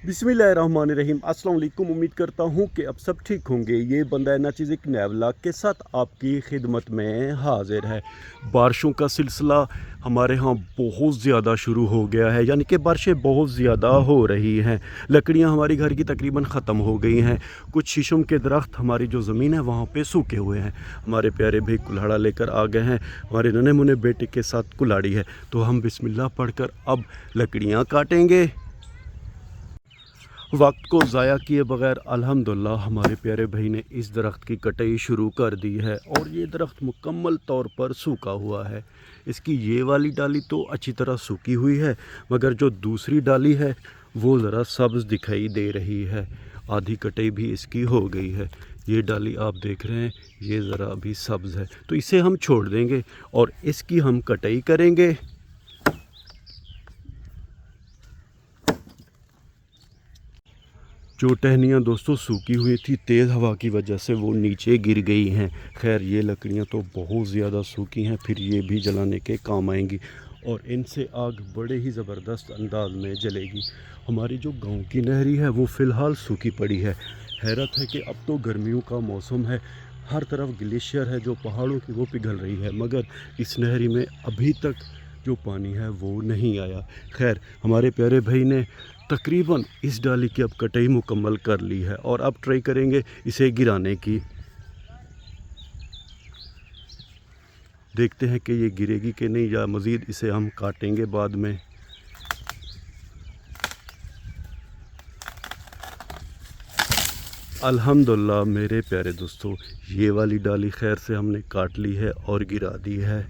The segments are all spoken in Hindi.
बिस्मिल्लाहिर्रहमानिर्रहीम। अस्सलाम वालेकुम। उम्मीद करता हूँ कि अब सब ठीक होंगे। ये बंदा नाचीज़ एक नए व्लॉग के साथ आपकी खिदमत में हाजिर है। बारिशों का सिलसिला हमारे यहाँ बहुत ज़्यादा शुरू हो गया है, यानी कि बारिशें बहुत ज़्यादा हो रही हैं। लकड़ियाँ हमारी घर की तकरीबन ख़त्म हो गई हैं। कुछ शीशम के दरख्त हमारी जो ज़मीन है वहाँ पे सूखे हुए हैं। हमारे प्यारे भाई कुल्हाड़ा लेकर आ गए हैं। हमारे नन्हे मुन्ने बेटे के साथ कुल्हाड़ी है, तो हम बिस्मिल्लाह पढ़कर अब लकड़ियाँ काटेंगे। वक्त को ज़ाया किए बगैर अल्हम्दुलिल्लाह हमारे प्यारे भाई ने इस दरख्त की कटाई शुरू कर दी है और ये दरख्त मुकम्मल तौर पर सूखा हुआ है। इसकी ये वाली डाली तो अच्छी तरह सूखी हुई है, मगर जो दूसरी डाली है वो ज़रा सब्ज़ दिखाई दे रही है। आधी कटाई भी इसकी हो गई है। ये डाली आप देख रहे हैं, ये ज़रा अभी सब्ज़ है, तो इसे हम छोड़ देंगे और इसकी हम कटाई करेंगे। जो टहनियाँ दोस्तों सूखी हुई थी, तेज़ हवा की वजह से वो नीचे गिर गई हैं। खैर ये लकड़ियाँ तो बहुत ज़्यादा सूखी हैं, फिर ये भी जलाने के काम आएंगी और इनसे आग बड़े ही ज़बरदस्त अंदाज में जलेगी। हमारी जो गांव की नहरी है वो फ़िलहाल सूखी पड़ी है। हैरत है कि अब तो गर्मियों का मौसम है, हर तरफ ग्लेशियर है जो पहाड़ों की वो पिघल रही है, मगर इस नहरी में अभी तक जो पानी है वो नहीं आया। खैर हमारे प्यारे भाई ने तकरीबन इस डाली की अब कटाई मुकम्मल कर ली है और अब ट्राई करेंगे इसे गिराने की। देखते हैं कि ये गिरेगी कि नहीं, या मज़ीद इसे हम काटेंगे बाद में। अल्हम्दुलिल्लाह मेरे प्यारे दोस्तों, ये वाली डाली खैर से हमने काट ली है और गिरा दी है।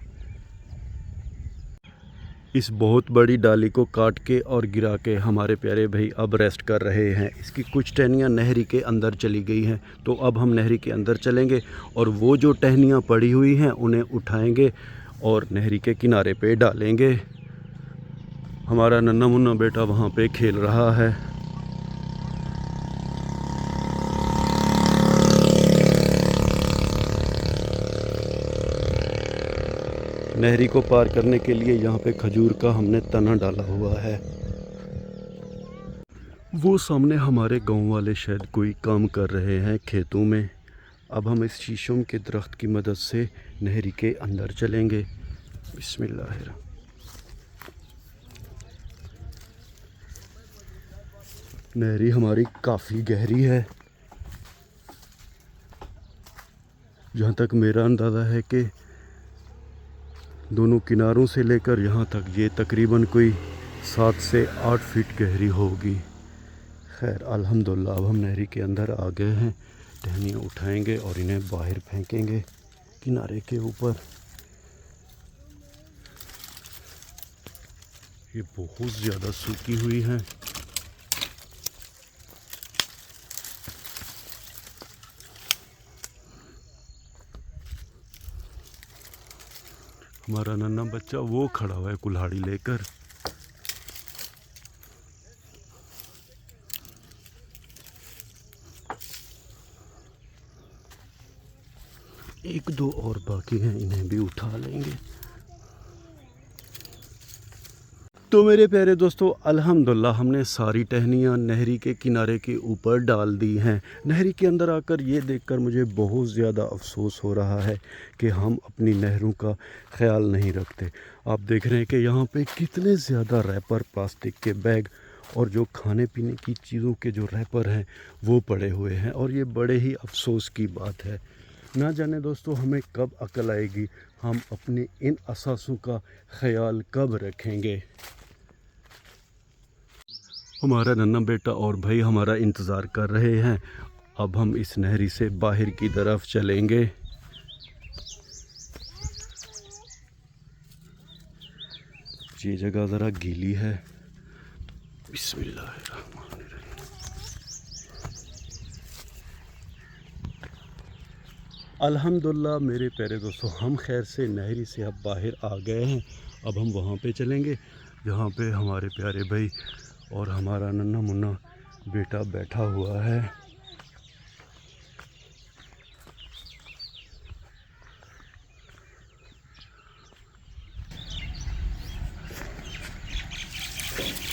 इस बहुत बड़ी डाली को काट के और गिरा के हमारे प्यारे भाई अब रेस्ट कर रहे हैं। इसकी कुछ टहनियाँ नहरी के अंदर चली गई हैं, तो अब हम नहरी के अंदर चलेंगे और वो जो टहनियाँ पड़ी हुई हैं उन्हें उठाएंगे और नहरी के किनारे पे डालेंगे। हमारा नन्ना मुन्ना बेटा वहाँ पे खेल रहा है। नहरी को पार करने के लिए यहाँ पे खजूर का हमने तना डाला हुआ है। वो सामने हमारे गांव वाले शायद कोई काम कर रहे हैं खेतों में। अब हम इस शीशम के दरख्त की मदद से नहरी के अंदर चलेंगे। बिस्मिल्लाह। नहरी हमारी काफ़ी गहरी है। जहाँ तक मेरा अंदाज़ा है कि दोनों किनारों से लेकर यहाँ तक ये तकरीबन कोई 7 से 8 फीट गहरी होगी। खैर अल्हम्दुलिल्लाह अब हम नहरी के अंदर आ गए हैं। टहनियाँ उठाएंगे और इन्हें बाहर फेंकेंगे किनारे के ऊपर। ये बहुत ज़्यादा सूखी हुई हैं। हमारा नन्हा बच्चा वो खड़ा हुआ है कुल्हाड़ी लेकर। एक दो और बाकी हैं, इन्हें भी उठा लेंगे। तो मेरे प्यारे दोस्तों, अल्हम्दुलिल्लाह हमने सारी टहनियाँ नहरी के किनारे के ऊपर डाल दी हैं। नहरी के अंदर आकर ये देखकर मुझे बहुत ज़्यादा अफसोस हो रहा है कि हम अपनी नहरों का ख्याल नहीं रखते। आप देख रहे हैं कि यहाँ पे कितने ज़्यादा रैपर, प्लास्टिक के बैग और जो खाने पीने की चीज़ों के जो रैपर हैं वो पड़े हुए हैं, और ये बड़े ही अफसोस की बात है। ना जाने दोस्तों हमें कब अकल आएगी, हम अपने इन असासों का ख्याल कब रखेंगे। हमारा नन्हा बेटा और भाई हमारा इंतज़ार कर रहे हैं। अब हम इस नहरी से बाहर की तरफ चलेंगे। ये जगह ज़रा गीली है। बिस्मिल्लाहिर्रहमानिर्रहीम। अल्हम्दुलिल्लाह मेरे प्यारे दोस्तों, हम खैर से नहरी से अब बाहर आ गए हैं। अब हम वहाँ पे चलेंगे जहाँ पे हमारे प्यारे भाई और हमारा नन्हा मुन्ना बेटा बैठा हुआ है।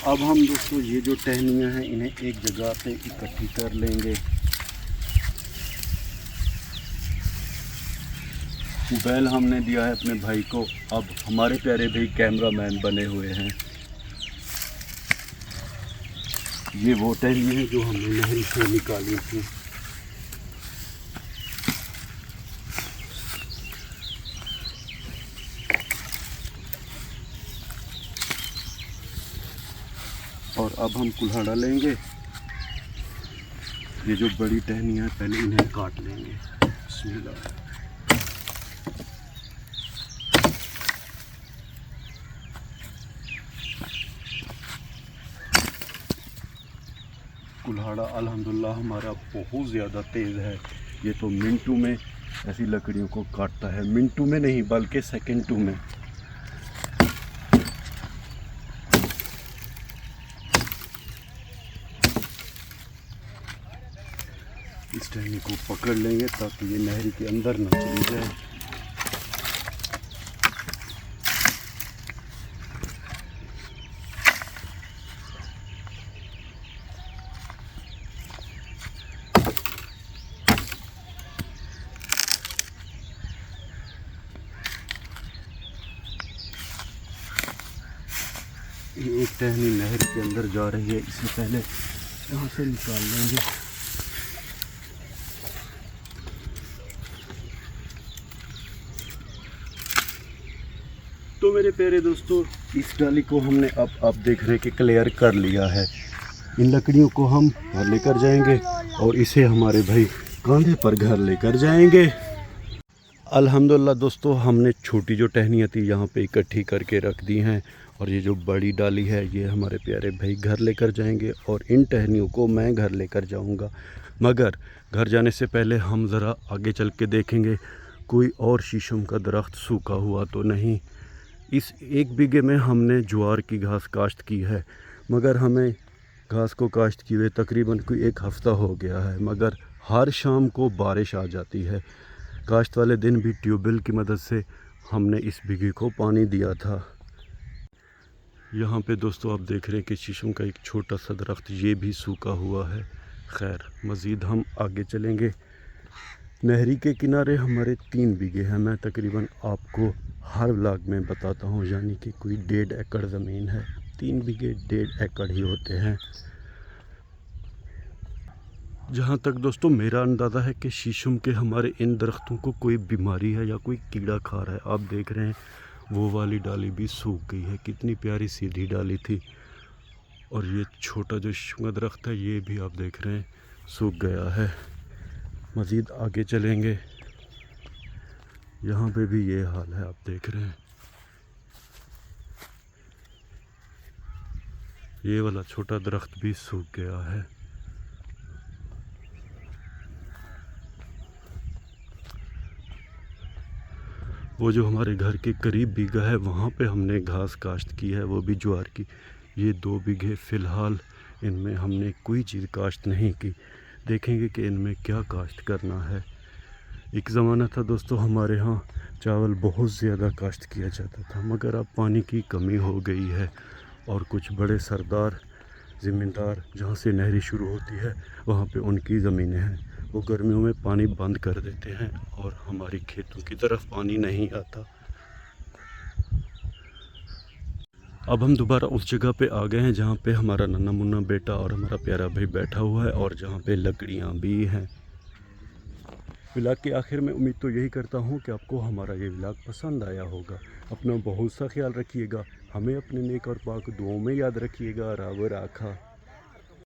अब हम दोस्तों ये जो टहनियाँ हैं इन्हें एक जगह पे इकट्ठी कर लेंगे। बैल हमने दिया है अपने भाई को, अब हमारे प्यारे भाई कैमरामैन बने हुए हैं। ये वो टहनियाँ हैं जो हमने नहर से निकाली थी। और अब हम कुल्हाड़ा लेंगे। ये जो बड़ी टहनियाँ हैं पहले इन्हें काट लेंगे। बिस्मिल्लाह। कुल्हाड़ा अल्हम्दुलिल्लाह हमारा बहुत ज़्यादा तेज़ है। ये तो मिनटों में ऐसी लकड़ियों को काटता है, मिनटों में नहीं बल्कि सेकंडों में। इस टहनी को पकड़ लेंगे ताकि ये नहर के अंदर ना चली जाए। ये एक टहनी नहर के अंदर जा रही है, इसे पहले यहाँ से निकाल लेंगे। तो मेरे प्यारे दोस्तों, इस डाली को हमने अब देख रहे हैं कि क्लियर कर लिया है। इन लकड़ियों को हम घर लेकर जाएंगे और इसे हमारे भाई कांधे पर घर लेकर जाएंगे। अल्हम्दुलिल्लाह दोस्तों, हमने छोटी जो टहनियाँ थी यहाँ पे इकट्ठी करके रख दी हैं और ये जो बड़ी डाली है ये हमारे प्यारे भाई घर लेकर जाएंगे और इन टहनियों को मैं घर लेकर जाऊंगा। मगर घर जाने से पहले हम ज़रा आगे चल के देखेंगे कोई और शीशम का दरख्त सूखा हुआ तो नहीं। इस 1 बीघे में हमने ज्वार की घास काश्त की है, मगर हमें घास को काश्त किए हुए तकरीबन कोई 1 हफ़्ता हो गया है, मगर हर शाम को बारिश आ जाती है। काश्त वाले दिन भी ट्यूबवेल की मदद से हमने इस बीघे को पानी दिया था। यहाँ पे दोस्तों आप देख रहे हैं कि शीशम का एक छोटा सा दरख्त ये भी सूखा हुआ है। खैर, मज़ीद हम आगे चलेंगे। नहरी के किनारे हमारे 3 बीघे हैं। मैं तकरीबन आपको हर व्लॉग में बताता हूँ, यानी कि कोई 1.5 एकड़ ज़मीन है। 3 बीघे 1.5 एकड़ ही होते हैं। जहाँ तक दोस्तों मेरा अंदाज़ा है कि शीशम के हमारे इन दरख्तों को कोई बीमारी है या कोई कीड़ा खा रहा है। आप देख रहे हैं वो वाली डाली भी सूख गई है, कितनी प्यारी सीधी डाली थी। और ये छोटा जो शीशम का दरख्त है ये भी आप देख रहे हैं सूख गया है। मज़ीद आगे चलेंगे, यहाँ पे भी ये हाल है, आप देख रहे हैं। ये वाला छोटा दरख्त भी सूख गया है। वो जो हमारे घर के करीब बीघा है वहाँ पे हमने घास काश्त की है, वो भी ज्वार की। ये 2 बीघे फ़िलहाल इनमें हमने कोई चीज़ काश्त नहीं की। देखेंगे कि इनमें क्या काश्त करना है। एक ज़माना था दोस्तों हमारे यहाँ चावल बहुत ज़्यादा काश्त किया जाता था, मगर अब पानी की कमी हो गई है और कुछ बड़े सरदार ज़मींदार जहाँ से नहरी शुरू होती है वहाँ पे उनकी ज़मीनें हैं, वो गर्मियों में पानी बंद कर देते हैं और हमारी खेतों की तरफ पानी नहीं आता। अब हम दोबारा उस जगह पे आ गए हैं जहाँ पे हमारा नन्ना मुन्ना बेटा और हमारा प्यारा भाई बैठा हुआ है और जहाँ पे लकड़ियाँ भी हैं। व्लॉग के आखिर में उम्मीद तो यही करता हूँ कि आपको हमारा ये व्लॉग पसंद आया होगा। अपना बहुत सा ख्याल रखिएगा, हमें अपने नेक और पाक दुआओं में याद रखिएगा। रब राखा।